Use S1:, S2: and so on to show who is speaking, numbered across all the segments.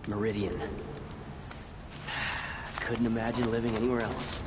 S1: Meridian. Couldn't imagine living anywhere else.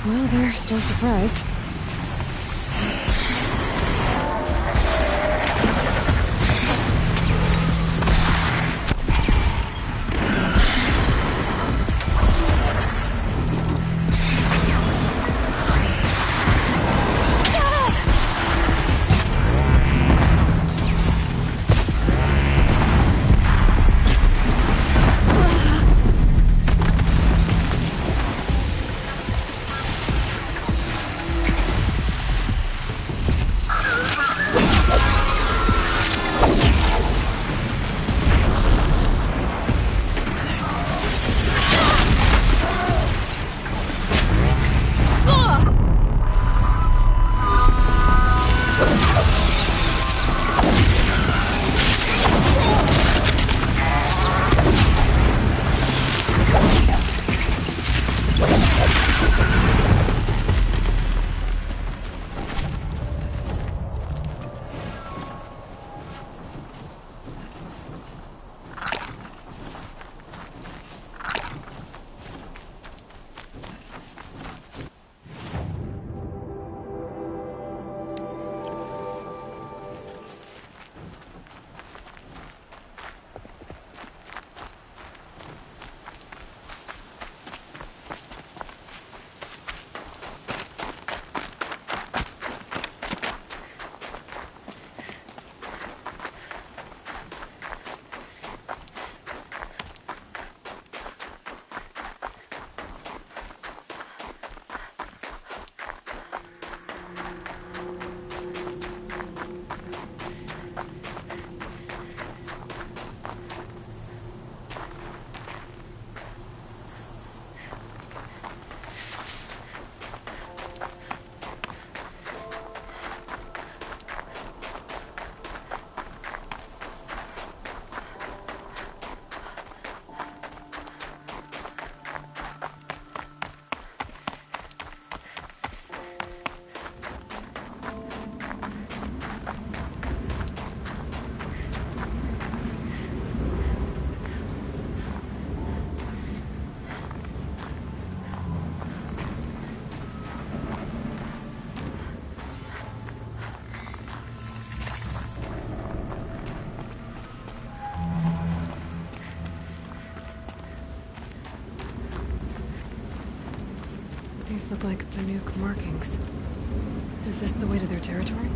S2: Well, they're still surprised. These look like Banuk markings. Is this the way to their territory?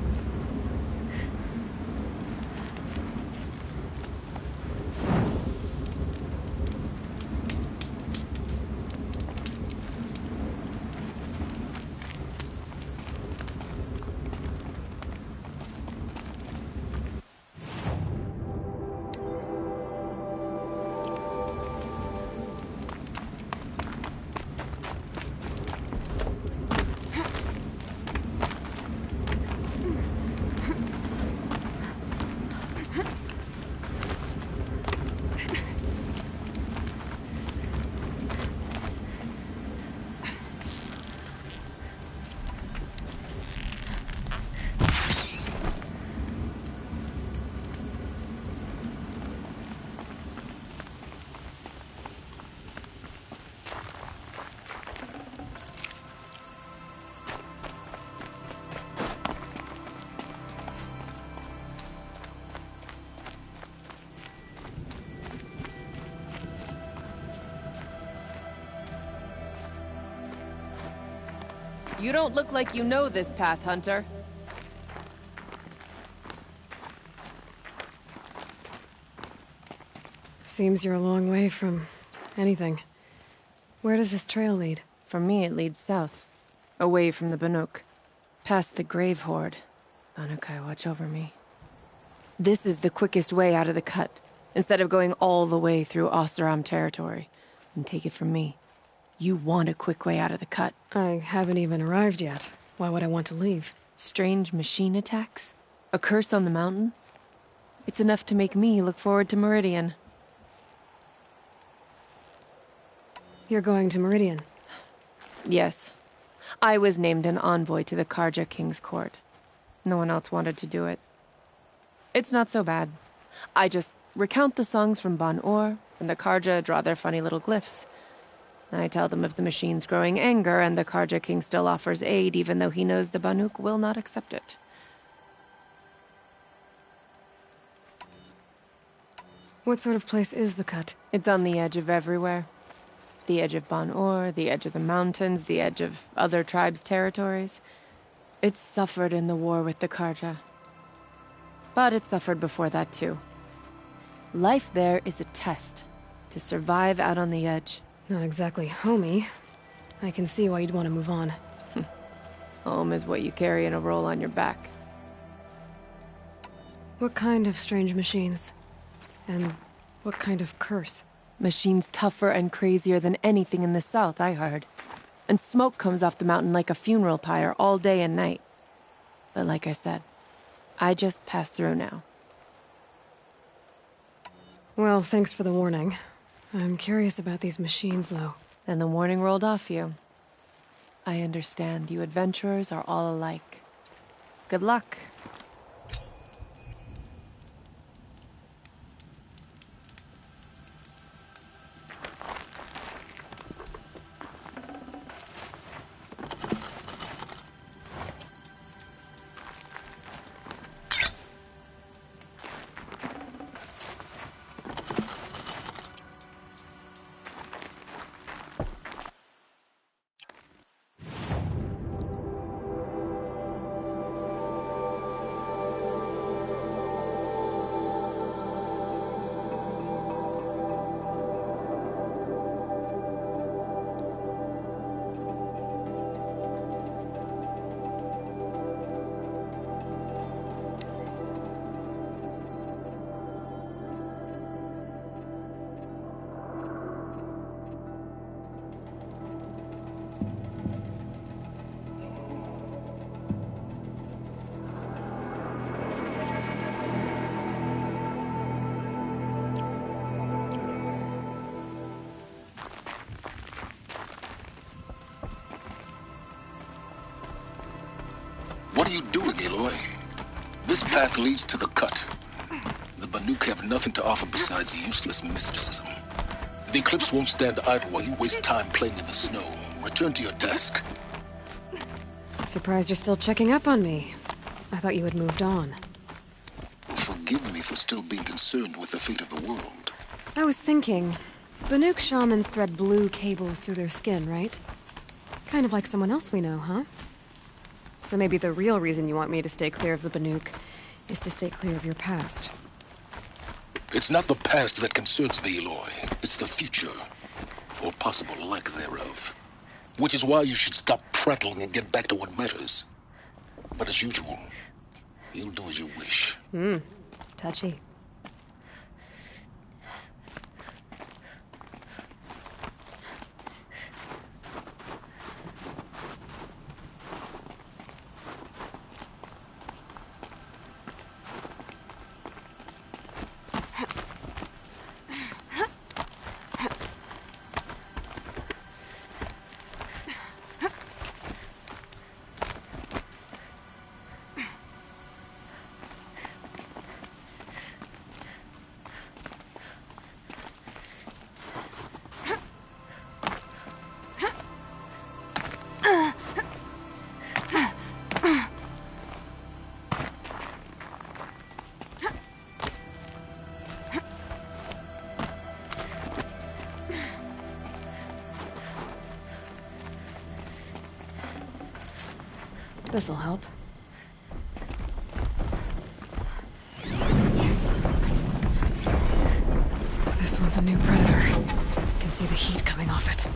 S3: You don't look like you know this path, Hunter.
S2: Seems you're a long way from anything. Where does this trail lead?
S3: For me, it leads south. Away from the Banuk. Past the Grave Horde. Banukai, watch over me. This is the quickest way out of the cut, instead of going all the way through Oseram territory. And take it from me, you want a quick way out of the cut.
S2: I haven't even arrived yet. Why would I want to leave?
S3: Strange machine attacks? A curse on the mountain? It's enough to make me look forward to Meridian.
S2: You're going to Meridian?
S3: Yes. I was named an envoy to the Karja King's court. No one else wanted to do it. It's not so bad. I just recount the songs from Ban-Or, and the Karja draw their funny little glyphs. I tell them of the machine's growing anger, and the Karja King still offers aid, even though he knows the Banuk will not accept it.
S2: What sort of place is the cut?
S3: It's on the edge of everywhere. The edge of Ban-Or, the edge of the mountains, the edge of other tribes' territories. It's suffered in the war with the Karja. But it suffered before that too. Life there is a test to survive out on the edge.
S2: Not exactly homey. I can see why you'd want to move on.
S3: Home is what you carry in a roll on your back.
S2: What kind of strange machines? And what kind of curse?
S3: Machines tougher and crazier than anything in the south, I heard. And smoke comes off the mountain like a funeral pyre all day and night. But like I said, I just passed through now.
S2: Well, thanks for the warning. I'm curious about these machines, though.
S3: Then the warning rolled off you. I understand you adventurers are all alike. Good luck.
S4: What are you doing, Aloy? This path leads to the cut. The Banuk have nothing to offer besides useless mysticism. The Eclipse won't stand idle while you waste time playing in the snow. Return to your task.
S2: Surprised you're still checking up on me. I thought you had moved on.
S4: Forgive me for still being concerned with the fate of the world.
S2: I was thinking, Banuk shamans thread blue cables through their skin, right? Kind of like someone else we know, huh? So maybe the real reason you want me to stay clear of the Banuk is to stay clear of your past.
S4: It's not the past that concerns me, Aloy. It's the future, or possible lack thereof. Which is why you should stop prattling and get back to what matters. But as usual, you'll do as you wish.
S2: Touchy. This'll help. This one's a new predator. I can see the heat coming off it.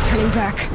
S2: Turning back.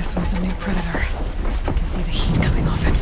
S2: This one's a new predator. I can see the heat coming off it.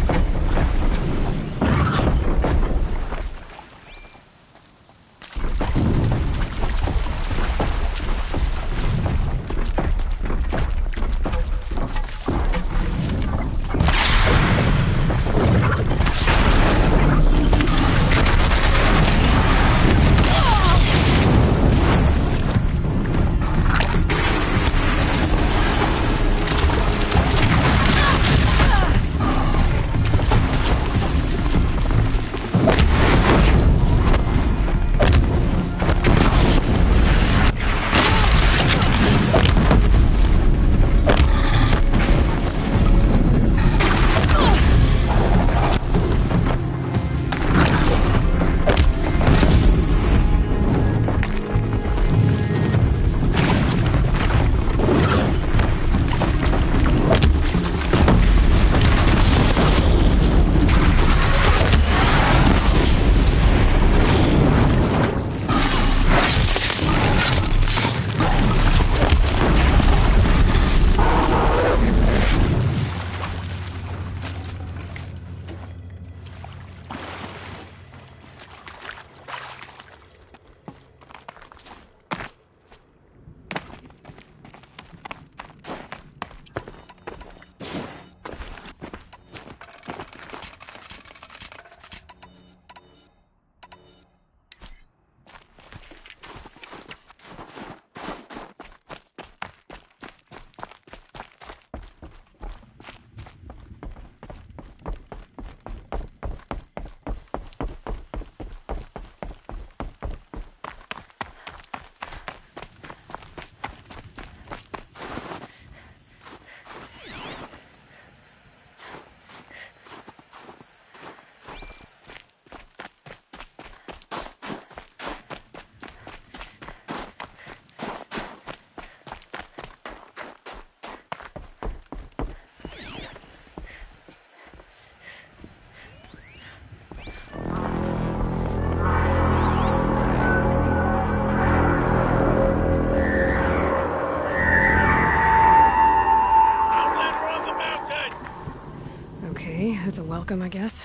S2: That's a welcome, I guess.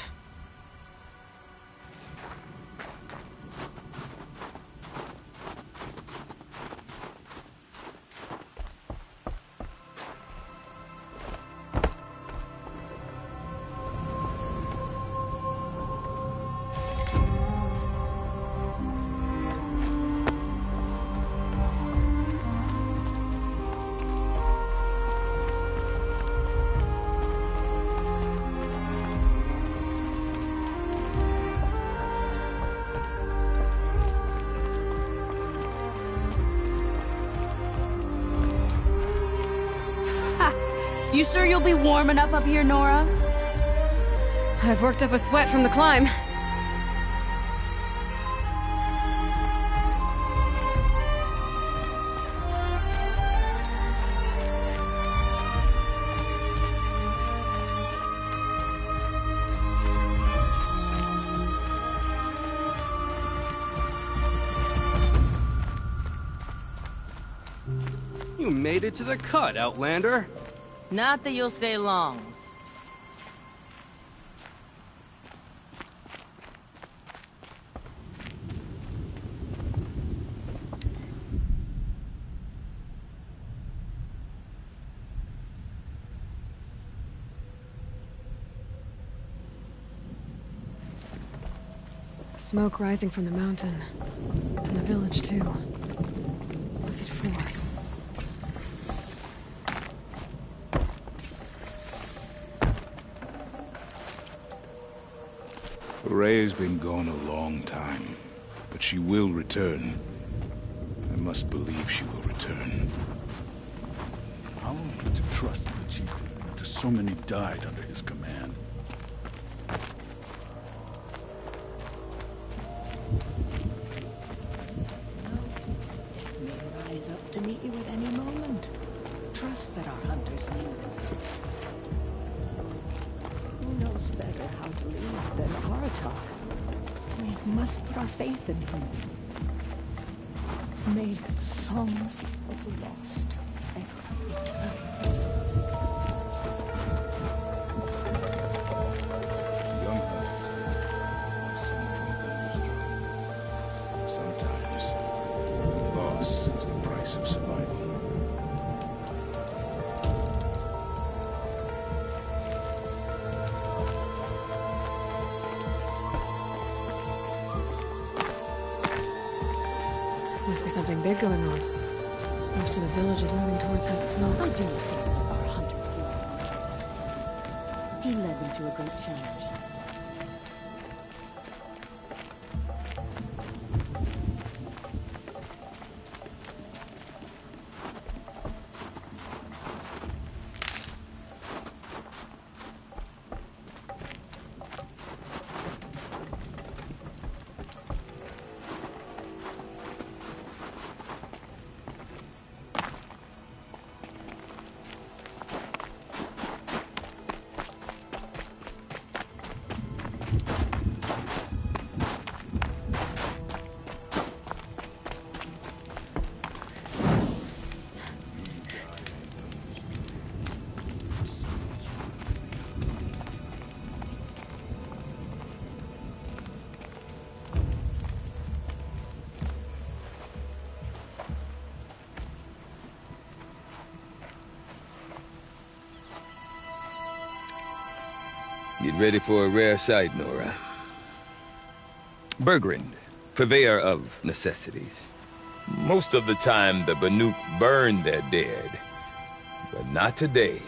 S5: You sure you'll be warm enough up here, Nora?
S2: I've worked up a sweat from the climb.
S1: You made it to the cut, Outlander.
S5: Not that you'll stay long.
S2: Smoke rising from the mountain. And the village, too. What's it for?
S6: Ray's been gone a long time, but she will return. I must believe she will return.
S7: How am I to trust Vegeta after so many died under his command?
S8: Death may rise up to meet you at any moment. Trust that our hunters knew this. Who knows better how to lead than Aratar? We must put our faith in him. May the songs of the lost echo eternal.
S2: Must be something big going on. Most of the village is moving towards that smoke.
S8: I do think that our hunter killed Protestants. He led them to a great challenge.
S9: Get ready for a rare sight, Nora. Bergrind, purveyor of necessities. Most of the time, the Banuk burn their dead, but not today.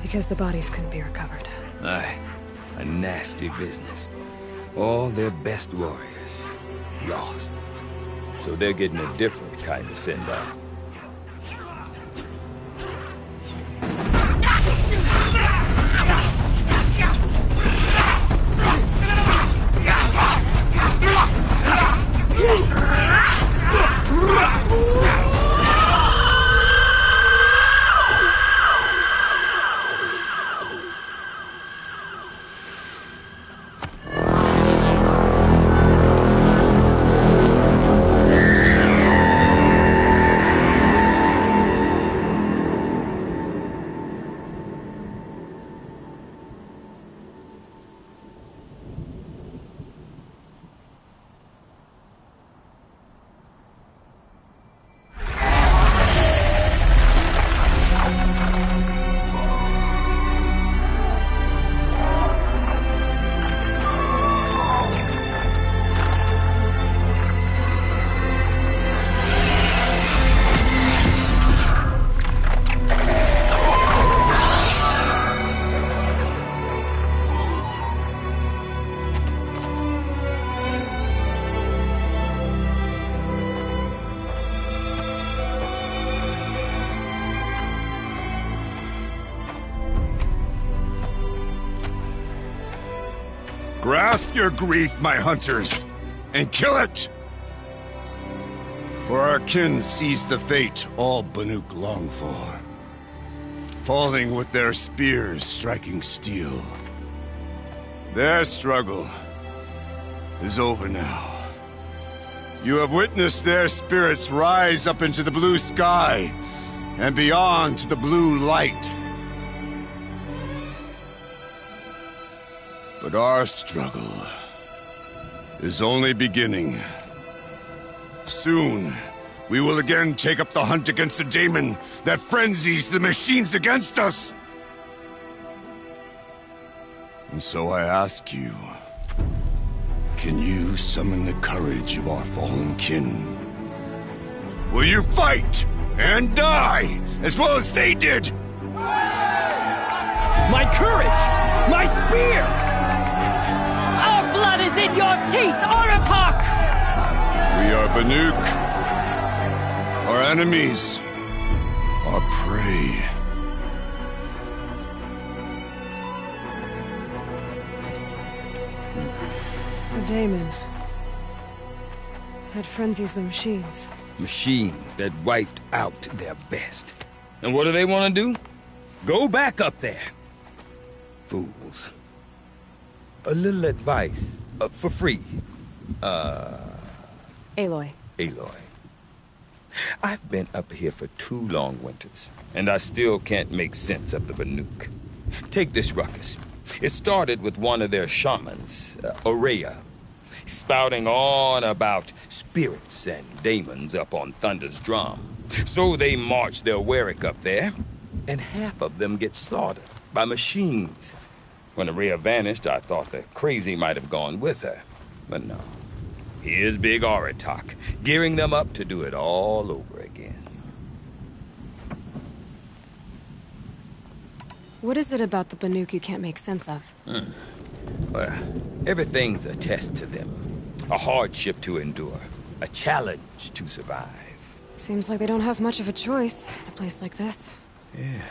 S2: Because the bodies couldn't be recovered.
S9: Aye, a nasty business. All their best warriors lost. So they're getting a different kind of send-off.
S10: Grasp your grief, my hunters, and kill it! For our kin sees the fate all Banuk long for. Falling with their spears striking steel. Their struggle is over now. You have witnessed their spirits rise up into the blue sky and beyond to the blue light. But our struggle is only beginning. Soon, we will again take up the hunt against the daemon that frenzies the machines against us. And so I ask you, can you summon the courage of our fallen kin? Will you fight and die as well as they did?
S11: My courage! My spear!
S5: Our blood is in your teeth, Aratak!
S10: We are Banuk. Our enemies are prey.
S2: The daemon that frenzies the machines.
S9: Machines that wiped out their best. And what do they want to do? Go back up there. Fools. A little advice, for free.
S2: Aloy.
S9: Aloy. I've been up here for 2 long winters, and I still can't make sense of the Banuk. Take this ruckus. It started with one of their shamans, Aurea, spouting on about spirits and daemons up on Thunder's drum. So they march their Warwick up there, and half of them get slaughtered by machines. When Araya vanished, I thought the crazy might have gone with her. But no. Here's Big Aratak, gearing them up to do it all over again.
S2: What is it about the Banuk you can't make sense of?
S9: Well, everything's a test to them. A hardship to endure. A challenge to survive.
S2: Seems like they don't have much of a choice in a place like this.
S9: Yeah.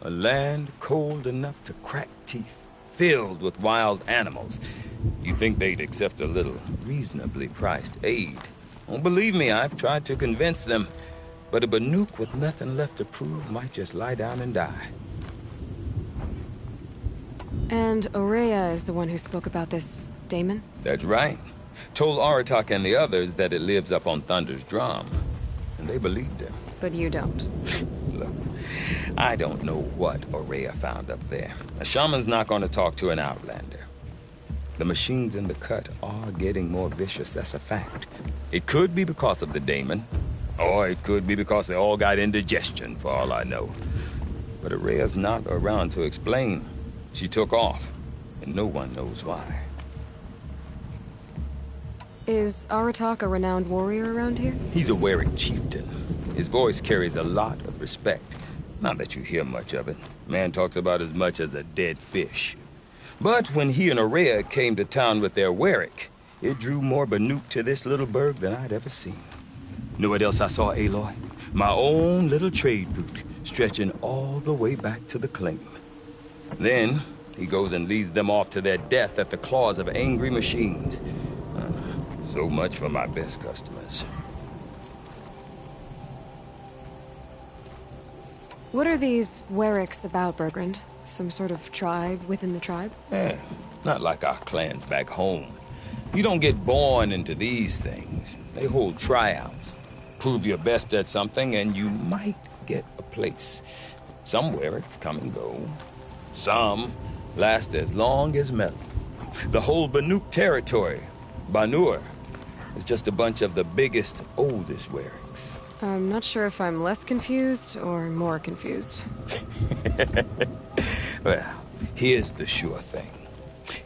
S9: A land cold enough to crack teeth. Filled with wild animals. You'd think they'd accept a little reasonably priced aid. Oh, believe me, I've tried to convince them. But a Banuk with nothing left to prove might just lie down and die.
S2: And Araya is the one who spoke about this daemon?
S9: That's right. Told Aratak and the others that it lives up on Thunder's drum. And they believed him.
S2: But you don't.
S9: Look, I don't know what Araya found up there. A shaman's not going to talk to an outlander. The machines in the cut are getting more vicious, that's a fact. It could be because of the daemon, or it could be because they all got indigestion, for all I know. But Araya's not around to explain. She took off, and no one knows why.
S2: Is Aratak a renowned warrior around here?
S9: He's a Werik chieftain. His voice carries a lot of respect. Not that you hear much of it. Man talks about as much as a dead fish. But when he and Araya came to town with their Werik, it drew more Banuk to this little burg than I'd ever seen. Know what else I saw, Aloy? My own little trade route, stretching all the way back to the claim. Then, he goes and leads them off to their death at the claws of angry machines. So much for my best customers.
S2: What are these Weriks about, Bergrand? Some sort of tribe within the tribe?
S9: Eh, not like our clans back home. You don't get born into these things. They hold tryouts. Prove your best at something and you might get a place. Some Weriks come and go. Some last as long as Melon. The whole Banuk territory, Banur, is just a bunch of the biggest, oldest Weriks.
S2: I'm not sure if I'm less confused or more confused.
S9: Well, here's the sure thing.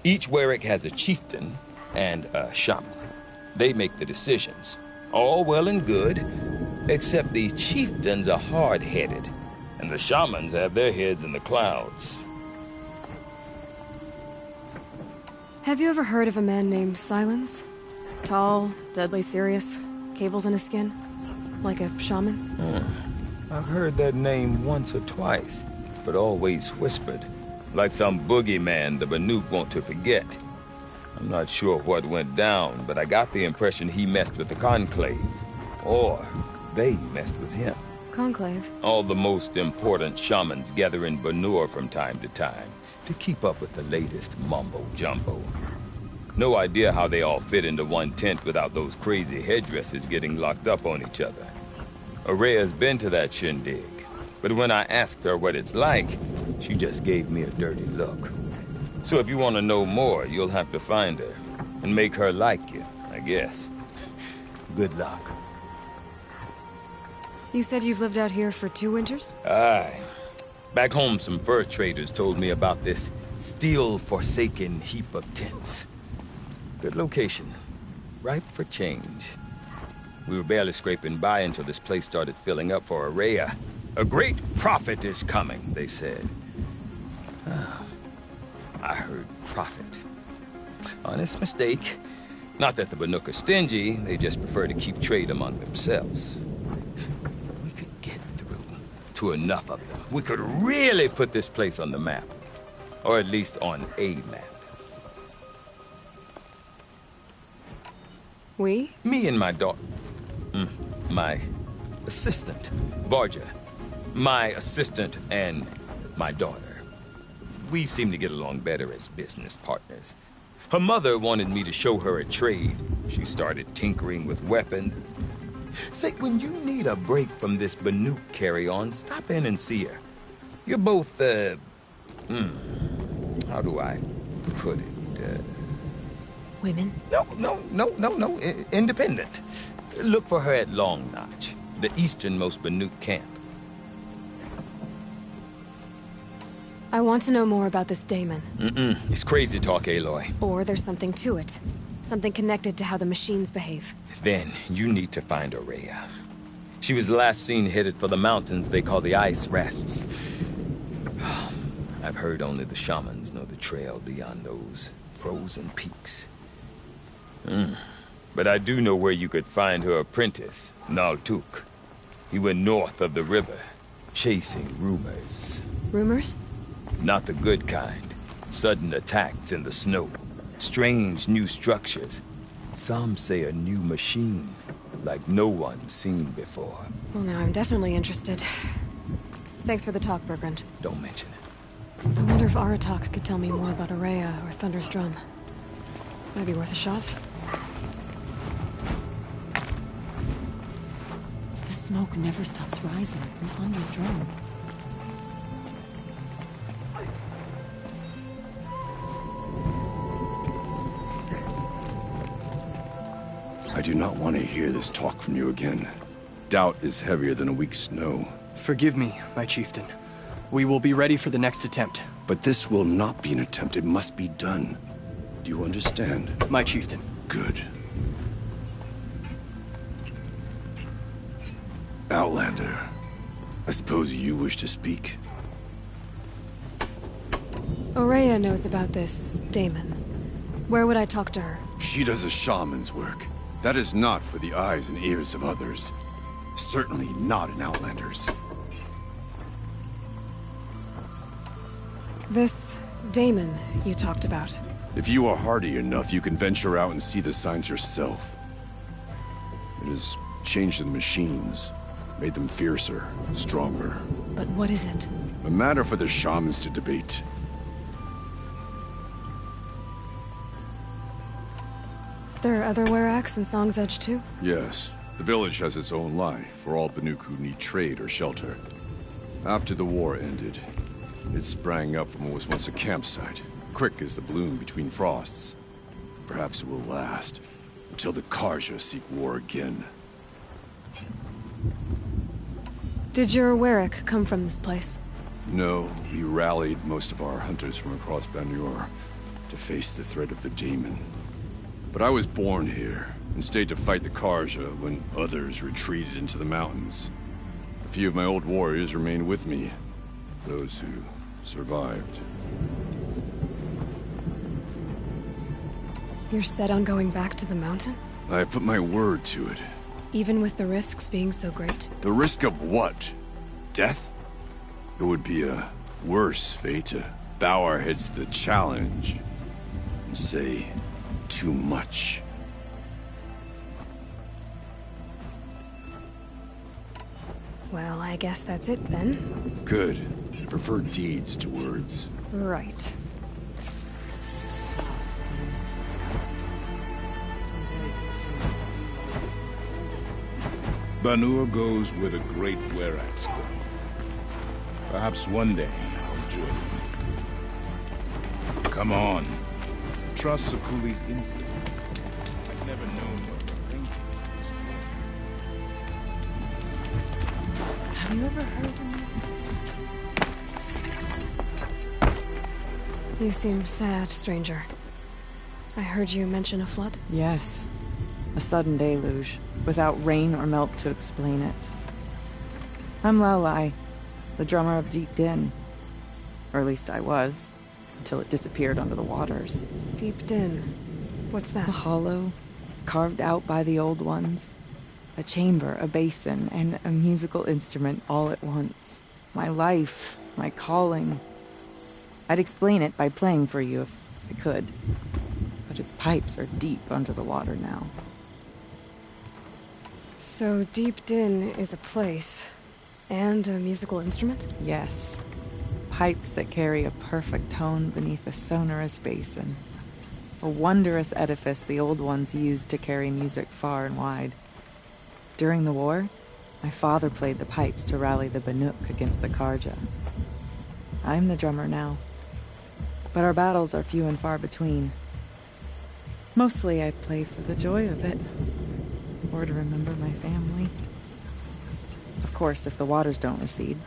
S9: Each Werik has a chieftain and a shaman. They make the decisions. All well and good, except the chieftains are hard-headed, and the shamans have their heads in the clouds.
S2: Have you ever heard of a man named Silence? Tall, deadly serious, cables in his skin, like a shaman?
S9: I've heard that name once or twice, but always whispered, like some boogeyman the Banuk want to forget. I'm not sure what went down, but I got the impression he messed with the Conclave, or they messed with him.
S2: Conclave?
S9: All the most important shamans gather in Banur from time to time to keep up with the latest mumbo-jumbo. No idea how they all fit into one tent without those crazy headdresses getting locked up on each other. Araya's been to that shindig, but when I asked her what it's like, she just gave me a dirty look. So if you want to know more, you'll have to find her and make her like you, I guess. Good luck.
S2: You said you've lived out here for 2 winters?
S9: Aye. Back home, some fur traders told me about this steel-forsaken heap of tents. Good location. Ripe for change. We were barely scraping by until this place started filling up for Araya. A great prophet is coming, they said. I heard prophet. Honest mistake. Not that the Banuk are stingy, they just prefer to keep trade among themselves. We could get through to enough of them. We could really put this place on the map. Or at least on a map.
S2: We?
S9: Me and my daughter. My assistant, Varja. My assistant and my daughter. We seem to get along better as business partners. Her mother wanted me to show her a trade. She started tinkering with weapons. Say, when you need a break from this Banuk carry-on, stop in and see her. You're both, how do I put it?
S2: Women?
S9: No. Independent. Look for her at Long Notch, the easternmost Banuk camp.
S2: I want to know more about this daemon.
S9: It's crazy talk, Aloy.
S2: Or there's something to it. Something connected to how the machines behave.
S9: Then, you need to find Aurea. She was last seen headed for the mountains they call the Ice Rafts. I've heard only the shamans know the trail beyond those frozen peaks. But I do know where you could find her apprentice, Naltuk. He went north of the river, chasing rumors.
S2: Rumors?
S9: Not the good kind. Sudden attacks in the snow. Strange new structures. Some say a new machine, like no one's seen before.
S2: Well, now I'm definitely interested. Thanks for the talk, Bergrand.
S9: Don't mention it.
S2: I wonder if Aratak could tell me more about Aurea or Thunder's Drum. Might be worth a shot.
S8: The smoke never stops rising from Thunder's Drum.
S10: I do not want to hear this talk from you again. Doubt is heavier than a week's snow.
S11: Forgive me, my chieftain. We will be ready for the next attempt.
S10: But this will not be an attempt. It must be done. Do you understand?
S11: My chieftain.
S10: Good. Outlander, I suppose you wish to speak?
S2: Aurea knows about this daemon. Where would I talk to her?
S10: She does a shaman's work. That is not for the eyes and ears of others. Certainly not an Outlander's.
S2: This daemon you talked about.
S10: If you are hardy enough, you can venture out and see the signs yourself. It has changed the machines, made them fiercer, stronger.
S2: But what is it?
S10: A matter for the shamans to debate.
S2: There are other Weraks in Song's Edge too?
S10: Yes. The village has its own life for all Banuk who need trade or shelter. After the war ended, it sprang up from what was once a campsite, quick as the bloom between frosts. Perhaps it will last, until the Karja seek war again.
S2: Did your Werak come from this place?
S10: No, we rallied most of our hunters from across Banur to face the threat of the demon. But I was born here, and stayed to fight the Karja when others retreated into the mountains. A few of my old warriors remained with me, those who survived.
S2: You're set on going back to the mountain?
S10: I put my word to it.
S2: Even with the risks being so great?
S10: The risk of what? Death? It would be a worse fate to bow our heads to the challenge and say too much.
S2: Well, I guess that's it then.
S10: Good. I prefer deeds to words.
S2: Right.
S6: Banur goes where the great Weraks go. Perhaps one day I'll join them. Come on. Trust Sakuli's instincts. I've never known what the thinking is.
S8: Have you ever heard of me?
S2: You seem sad, stranger. I heard you mention a flood?
S12: Yes. A sudden deluge, without rain or melt to explain it. I'm Laolai, the drummer of Deep Din. Or at least I was, until it disappeared under the waters.
S2: Deep Din. What's that?
S12: A hollow, carved out by the old ones. A chamber, a basin, and a musical instrument all at once. My life, my calling. I'd explain it by playing for you if I could. But its pipes are deep under the water now.
S2: So Deep Din is a place, and a musical instrument?
S12: Yes. Pipes that carry a perfect tone beneath a sonorous basin. A wondrous edifice the old ones used to carry music far and wide. During the war, my father played the pipes to rally the Banuk against the Karja. I'm the drummer now. But our battles are few and far between. Mostly I play for the joy of it. Or to remember my family. Of course, if the waters don't recede,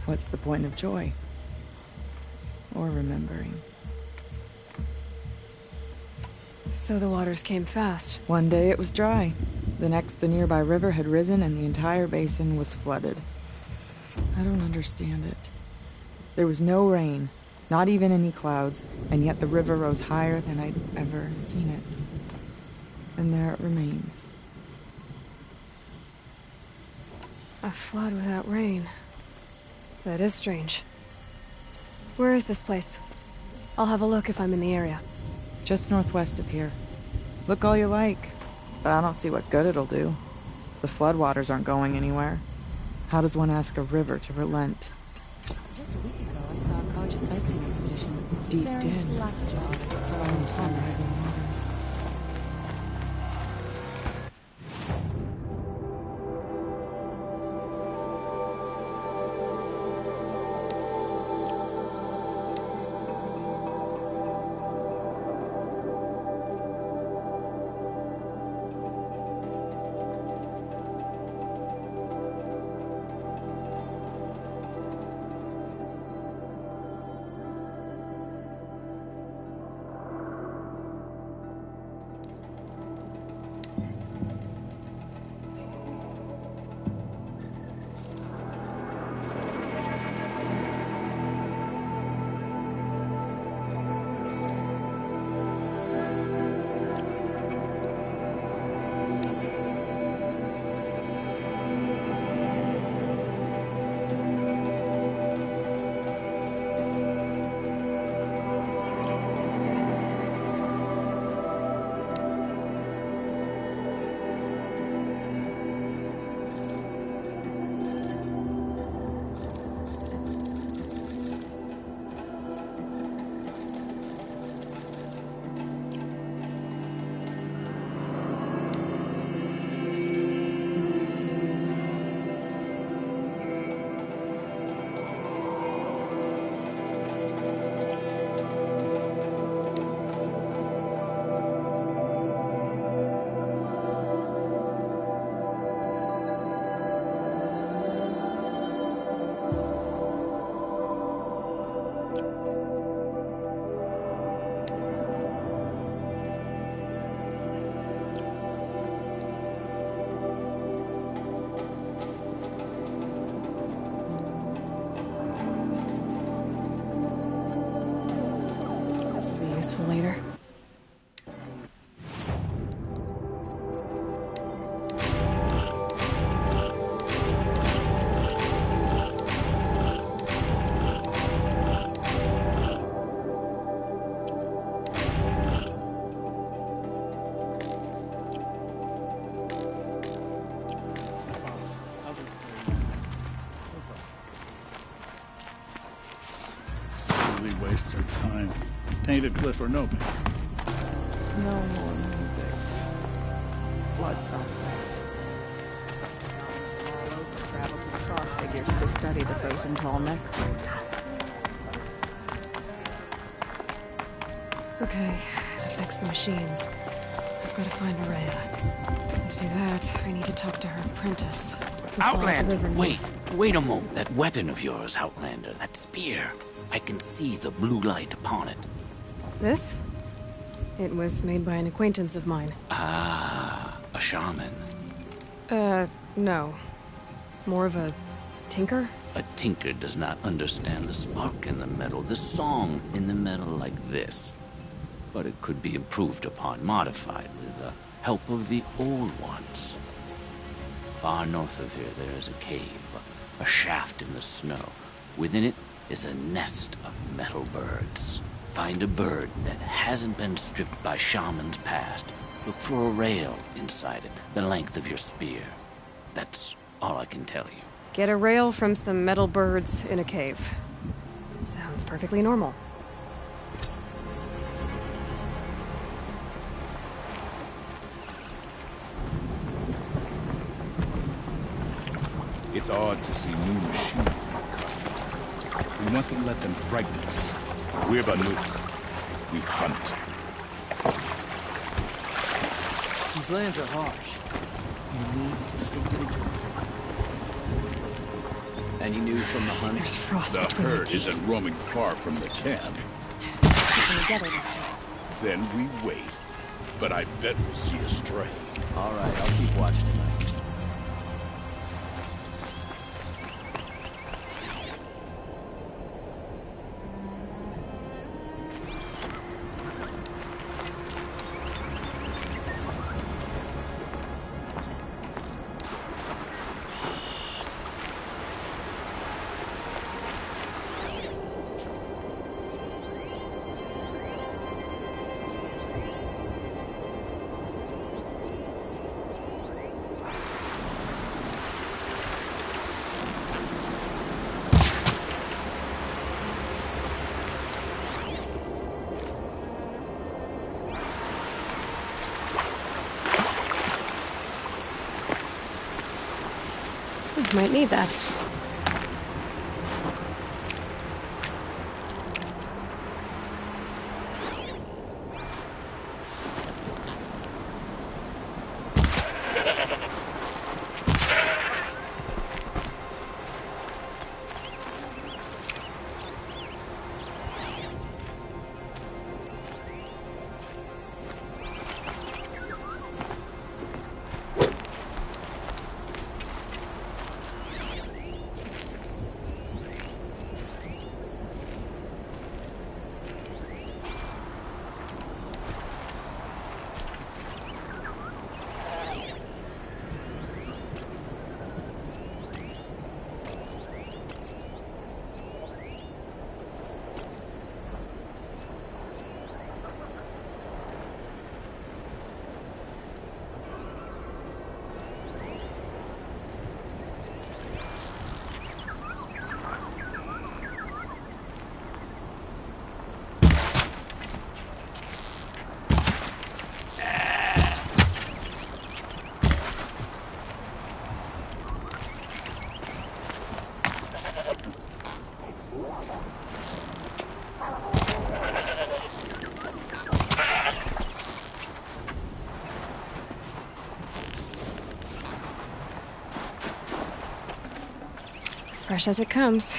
S12: what's the point of joy? or remembering.
S2: So the waters came fast.
S12: One day it was dry. The next, the nearby river had risen and the entire basin was flooded. I don't understand it. There was no rain, not even any clouds, and yet the river rose higher than I'd ever seen it. And there it remains.
S2: A flood without rain. That is strange. Where is this place? I'll have a look if I'm in the area.
S12: Just northwest of here. Look all you like, but I don't see what good it'll do. The floodwaters aren't going anywhere. How does one ask a river to relent?
S13: Just a week ago, I saw a college sightseeing expedition.
S12: Deep
S13: Staring
S12: in.
S13: slack-jawed at the
S12: Silent
S13: flowing
S12: on rising waters.
S2: Later.
S7: Silly waste of time. Painted cliff or no paint.
S12: No more music. Flood song.
S8: Travel to the cross figures to study the frozen tallneck.
S2: Okay, fix the machines. I've got to find Rhea. To do that, I need to talk to her apprentice.
S14: Outlander, wait a moment. That weapon of yours, Outlander, that spear. I can see the blue light upon it.
S2: This? It was made by an acquaintance of mine.
S14: Ah, a shaman.
S2: No. More of a tinker?
S14: A tinker does not understand the spark in the metal, the song in the metal like this. But it could be improved upon, modified with the help of the old ones. Far north of here, there is a cave, a shaft in the snow. Within it is a nest of metal birds. Find a bird that hasn't been stripped by shamans past. Look for a rail inside it, the length of your spear. That's all I can tell you.
S2: Get a rail from some metal birds in a cave. Sounds perfectly normal.
S6: It's odd to see new machines in the cut. We mustn't let them frighten us. We're Banuk. We hunt.
S11: These lands are harsh. You need to stay vigilant.
S15: Any news from the hunt?
S2: There's frost
S7: The
S2: between
S7: herd
S2: the teeth.
S7: isn't roaming far from the camp.
S2: Sticking together this time.
S7: Then we wait. But I bet we'll see a stray.
S15: All right, I'll keep watch tonight.
S2: Might need that. Fresh as it comes.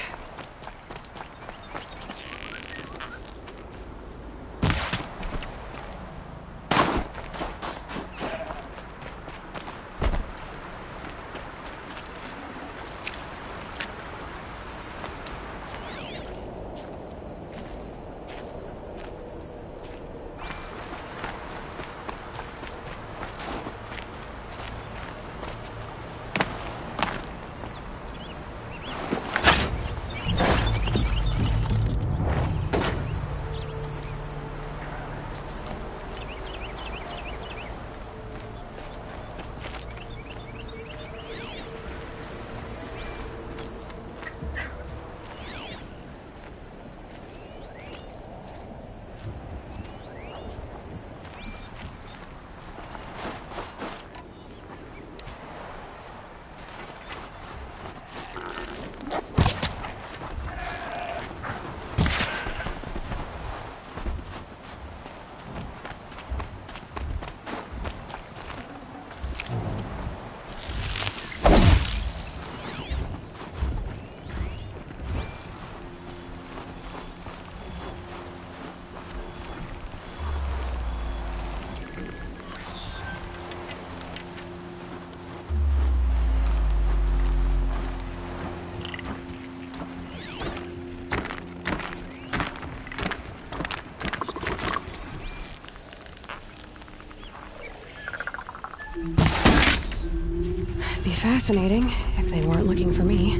S2: Be fascinating if they weren't looking for me.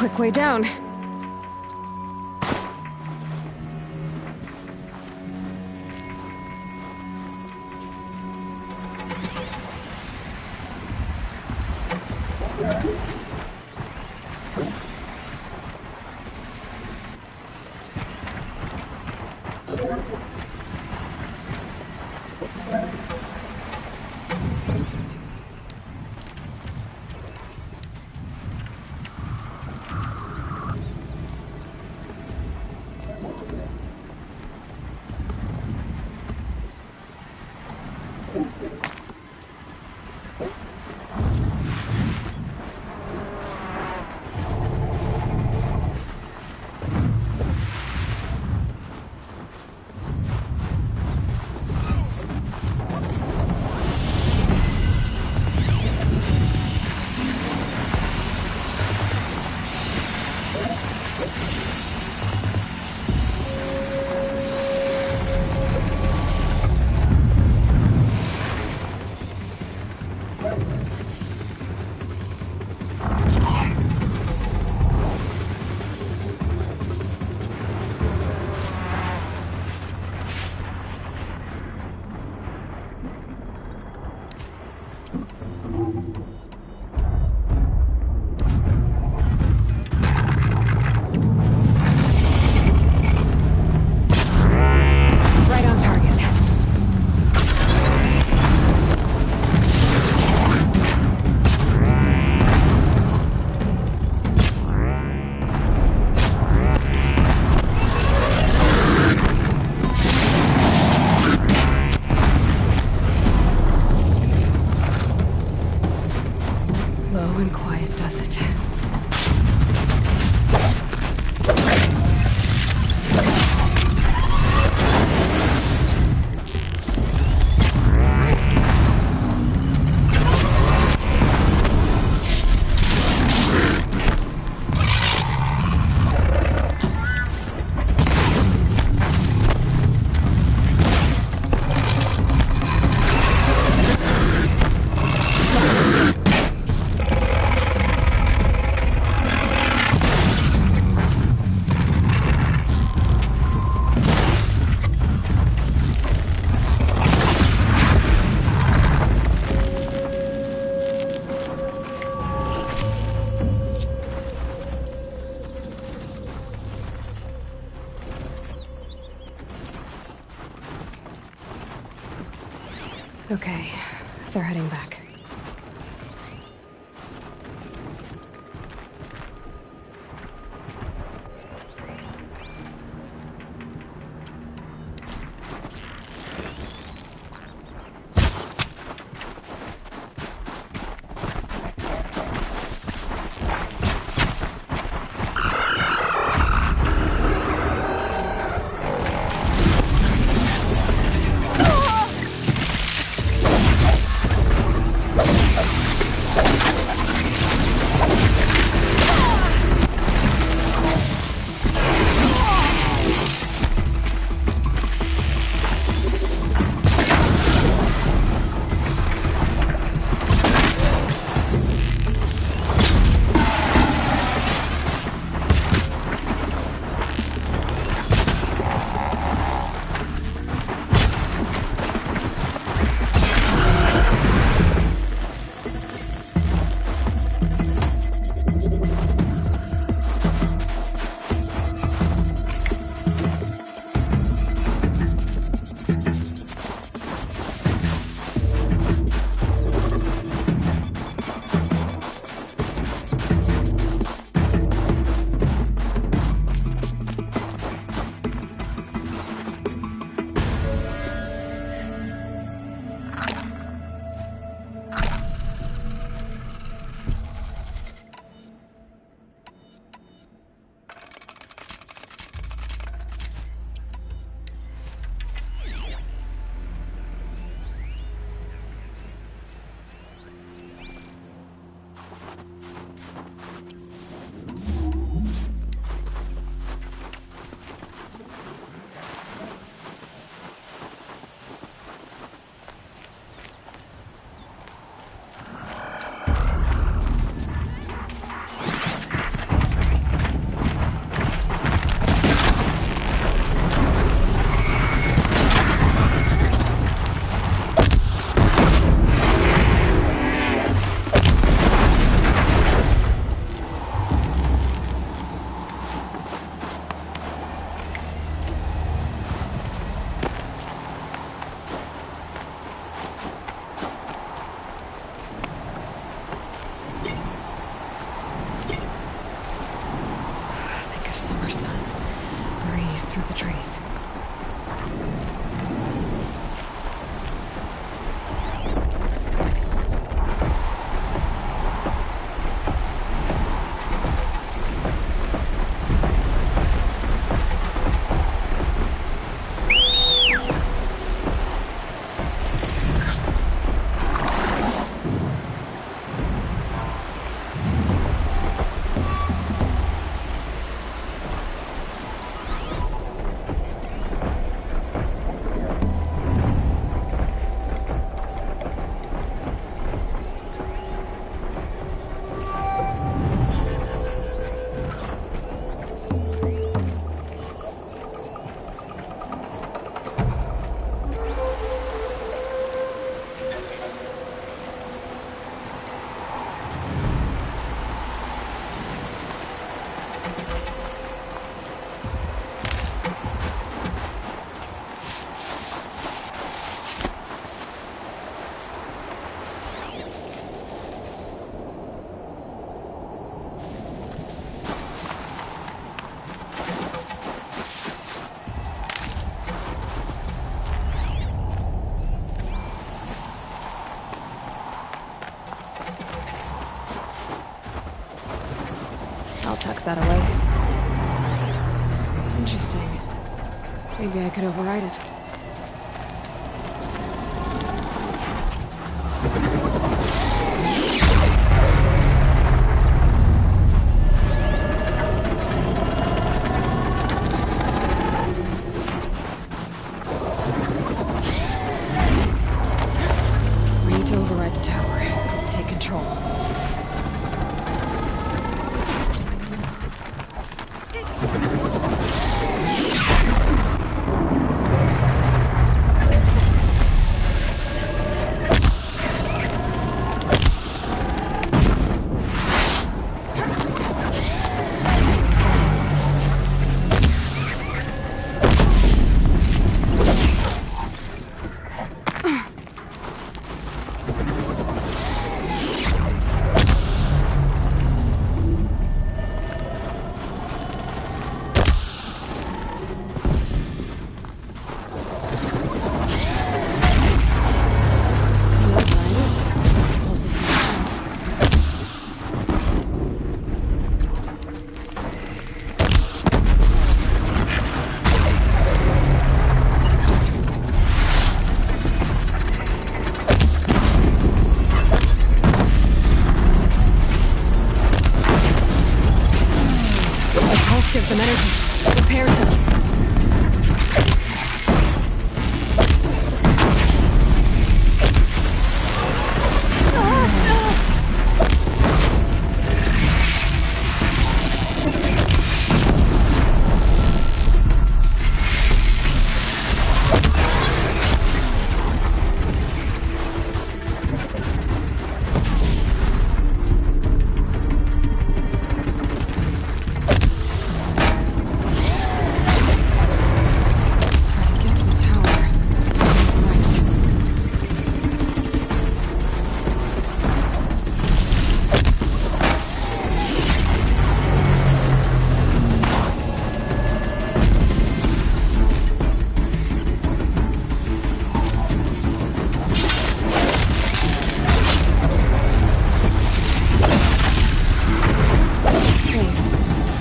S2: Quick way down. Okay, they're heading back. through the trees. I'll tuck that away. Interesting. Maybe I could override it. We need to override the tower. Take control. Give them energy. Repair them.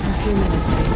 S2: A few minutes.